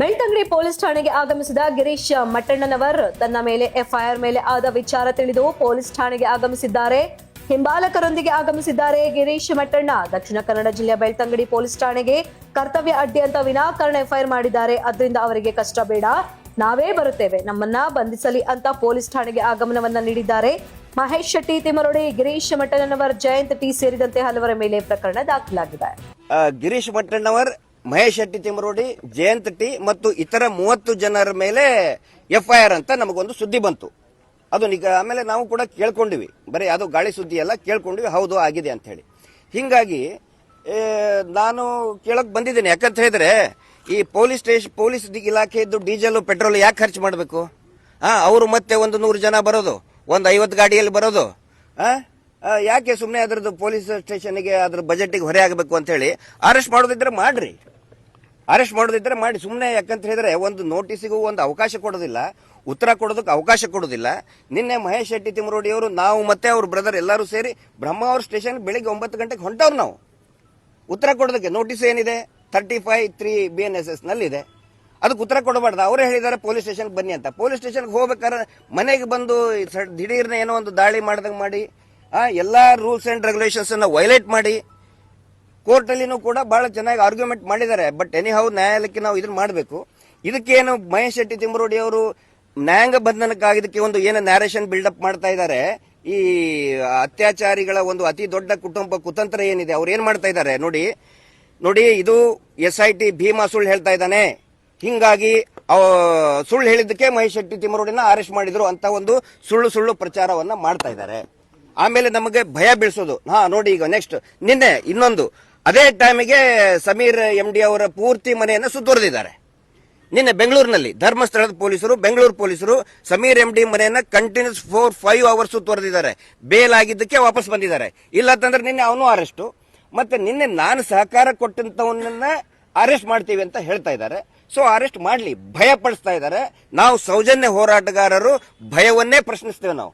Belthangady police ಠಾಣೆಗೆ ಆಗಮಿಸಿದ ಗಿರೀಶ್ ಮಟ್ಟಣ್ಣನವರ್ ತನ್ನ ಮೇಲೆ ಎಫ್ಐಆರ್ ಮೇಲೆ ಆದ ವಿಚಾರ ತಿಳಿದು ಪೊಲೀಸ್ ಠಾಣೆಗೆ ಆಗಮಿಸಿದ್ದಾರೆ. ಹಿಂಬಾಲಕರೊಂದಿಗೆ ಆಗಮಿಸಿದ್ದಾರೆ ಗಿರೀಶ್ ಮಟ್ಟಣ್ಣ. ದಕ್ಷಿಣ ಕನ್ನಡ ಜಿಲ್ಲೆಯ ಬೆಳ್ತಂಗಡಿ ಪೊಲೀಸ್ ಠಾಣೆಗೆ ಕರ್ತವ್ಯ ಅಡ್ಡಿ ಅಂತ ವಿನಾಕಾರಣ ಎಫ್ಐಆರ್ ಮಾಡಿದ್ದಾರೆ. ಅದರಿಂದ ಅವರಿಗೆ ಕಷ್ಟ ಬೇಡ, ನಾವೇ ಬರುತ್ತೇವೆ, ನಮ್ಮನ್ನ ಬಂಧಿಸಲಿ ಅಂತ ಪೊಲೀಸ್ ಠಾಣೆಗೆ ಆಗಮನವನ್ನ ನೀಡಿದ್ದಾರೆ. ಮಹೇಶ್ ಶೆಟ್ಟಿ ತಿಮರೋಡಿ, ಗಿರೀಶ್ ಮಟ್ಟಣ್ಣನವರ್, ಜಯಂತ್ ಟಿ ಸೇರಿದಂತೆ ಹಲವರ ಮೇಲೆ ಪ್ರಕರಣ ದಾಖಲಾಗಿದೆ. ಗಿರೀಶ್ ಮಟ್ಟಣ್ಣವರ್, ಮಹೇಶ್ ಶೆಟ್ಟಿ ತಿಮರೋಡಿ, ಜಯಂತ್ ಟಿ ಮತ್ತು ಇತರ 30 ಜನರ ಮೇಲೆ ಎಫ್ಐಆರ್ ಅಂತ ನಮಗೊಂದು ಸುದ್ದಿ ಬಂತು. ಅದು ಆಮೇಲೆ ನಾವು ಕೂಡ ಕೇಳ್ಕೊಂಡಿವಿ, ಬರೀ ಅದು ಗಾಳಿ ಸುದ್ದಿ ಎಲ್ಲ ಕೇಳ್ಕೊಂಡಿವಿ, ಹೌದು ಆಗಿದೆ ಅಂತ ಹೇಳಿ. ಹಿಂಗಾಗಿ ನಾನು ಕೇಳಕ್ ಬಂದಿದ್ದೇನೆ. ಯಾಕಂತ ಹೇಳಿದ್ರೆ ಈ ಪೊಲೀಸ್ ಇಲಾಖೆದ್ದು ಡೀಸೆಲ್ ಪೆಟ್ರೋಲ್ ಯಾಕೆ ಖರ್ಚು ಮಾಡಬೇಕು? ಅವರು ಮತ್ತೆ ಒಂದು 100 ಜನ ಬರೋದು, ಒಂದು 50 ಗಾಡಿಯಲ್ಲಿ ಬರೋದು, ಯಾಕೆ ಸುಮ್ಮನೆ ಅದ್ರದ್ದು ಪೊಲೀಸ್ ಸ್ಟೇಷನ್ಗೆ ಅದ್ರ ಬಜೆಟ್ಗೆ ಹೊರೆ ಆಗಬೇಕು ಅಂತ ಹೇಳಿ ಅರೆಸ್ಟ್ ಮಾಡೋದಿದ್ರೆ ಮಾಡ್ರಿ, ಅರೆಸ್ಟ್ ಮಾಡೋದಿದ್ರೆ ಮಾಡಿ. ಸುಮ್ಮನೆ ಯಾಕಂತ ಹೇಳಿದ್ರೆ ಒಂದು ನೋಟಿಸಿಗೂ ಒಂದು ಅವಕಾಶ ಕೊಡೋದಿಲ್ಲ, ಉತ್ತರ ಕೊಡೋದಕ್ಕೆ ಅವಕಾಶ ಕೊಡೋದಿಲ್ಲ. ನಿನ್ನೆ ಮಹೇಶ್ ಶೆಟ್ಟಿ ತಿಮರೋಡಿ ಅವರು, ನಾವು ಮತ್ತೆ ಅವ್ರ ಬ್ರದರ್ ಎಲ್ಲರೂ ಸೇರಿ ಬ್ರಹ್ಮಾವರ ಸ್ಟೇಷನ್ ಬೆಳಿಗ್ಗೆ 9 ಗಂಟೆಗೆ ಹೊಂಟವ್ರು. ನಾವು ಉತ್ತರ ಕೊಡೋದಕ್ಕೆ ನೋಟಿಸ್ ಏನಿದೆ 35(3) BNSS ನಲ್ಲಿದೆ, ಅದಕ್ಕೆ ಉತ್ತರ ಕೊಡಬಾರ್ದು. ಅವರೇ ಹೇಳಿದ್ದಾರೆ ಪೊಲೀಸ್ ಸ್ಟೇಷನ್ಗೆ ಬನ್ನಿ ಅಂತ. ಪೊಲೀಸ್ ಸ್ಟೇಷನ್ಗೆ ಹೋಗ್ಬೇಕಾದ್ರೆ ಮನೆಗೆ ಬಂದು ದಿಢೀರ್ನ ಏನೋ ಒಂದು ದಾಳಿ ಮಾಡ್ದಂಗೆ ಮಾಡಿ, ಎಲ್ಲಾ ರೂಲ್ಸ್ ಅಂಡ್ ರೆಗ್ಯುಲೇಷನ್ಸ್ ಅನ್ನ ವೈಲೇಟ್ ಮಾಡಿ, ಕೋರ್ಟ್ ಅಲ್ಲಿನೂ ಕೂಡ ಬಹಳ ಚೆನ್ನಾಗಿ ಆರ್ಗ್ಯುಮೆಂಟ್ ಮಾಡಿದ್ದಾರೆ. ಬಟ್ ಎನಿಹೌ ನ್ಯಾಯಾಲಯಕ್ಕೆ ನಾವು ಇದನ್ನ ಮಾಡಬೇಕು. ಇದಕ್ಕೇನು ಮಹೇಶ್ ಶೆಟ್ಟಿ ತಿಮರೋಡಿ ಅವರು ನ್ಯಾಯಾಂಗ ಬಂಧನಕ್ಕಾಗಿದ್ದಕ್ಕೆ ಒಂದು ಏನು ನ್ಯಾರೇಷನ್ ಬಿಲ್ಡಪ್ ಮಾಡ್ತಾ ಇದ್ದಾರೆ. ಈ ಅತ್ಯಾಚಾರಿಗಳ ಒಂದು ಅತಿ ದೊಡ್ಡ ಕುಟುಂಬ ಕುತಂತ್ರ ಏನಿದೆ, ಅವ್ರು ಏನ್ ಮಾಡ್ತಾ ಇದ್ದಾರೆ ನೋಡಿ. ಇದು SIT ಭೀಮಾ ಸುಳ್ಳು ಹೇಳ್ತಾ ಇದ್ದಾನೆ, ಹಿಂಗಾಗಿ ಸುಳ್ಳು ಹೇಳಿದ್ದಕ್ಕೆ ಮಹೇಶ್ ಶೆಟ್ಟಿ ತಿಮರೋಡಿನ ಅರೆಸ್ಟ್ ಮಾಡಿದ್ರು ಅಂತ ಒಂದು ಸುಳ್ಳು ಪ್ರಚಾರವನ್ನ ಮಾಡ್ತಾ ಇದ್ದಾರೆ. ಆಮೇಲೆ ನಮಗೆ ಭಯ ಬೀಳಿಸೋದು. ನೋಡಿ, ಈಗ ನೆಕ್ಸ್ಟ್ ನಿನ್ನೆ ಇನ್ನೊಂದು ಅದೇ ಟೈಮಿಗೆ ಸಮೀರ್ MD ಅವರ ಪೂರ್ತಿ ಮನೆಯನ್ನು ಸುತ್ತುವರೆದಿದ್ದಾರೆ. ನಿನ್ನೆ ಬೆಂಗಳೂರಿನಲ್ಲಿ ಧರ್ಮಸ್ಥಳದ ಪೊಲೀಸರು, ಬೆಂಗಳೂರು ಪೊಲೀಸರು ಸಮೀರ್ MD ಮನೆಯನ್ನ ಕಂಟಿನ್ಯೂಸ್ 4-5 ಅವರ್ಸ್ ಸುತ್ತುವರೆದಿದ್ದಾರೆ. ಬೇಲ್ ಆಗಿದ್ದಕ್ಕೆ ವಾಪಸ್ ಬಂದಿದ್ದಾರೆ. ಇಲ್ಲ ಅಂತಂದ್ರೆ ನಿನ್ನೆ ಅವನು ಅರೆಸ್ಟ್. ಮತ್ತೆ ನಿನ್ನೆ ನಾನು ಸಹಕಾರ ಕೊಟ್ಟಂತವನ್ನ ಅರೆಸ್ಟ್ ಮಾಡ್ತೀವಿ ಅಂತ ಹೇಳ್ತಾ ಇದ್ದಾರೆ. ಸೊ ಅರೆಸ್ಟ್ ಮಾಡ್ಲಿ, ಭಯ ಪಡಿಸ್ತಾ ಇದ್ದಾರೆ. ನಾವು ಸೌಜನ್ಯ ಹೋರಾಟಗಾರರು ಭಯವನ್ನೇ ಪ್ರಶ್ನಿಸ್ತೇವೆ ನಾವು.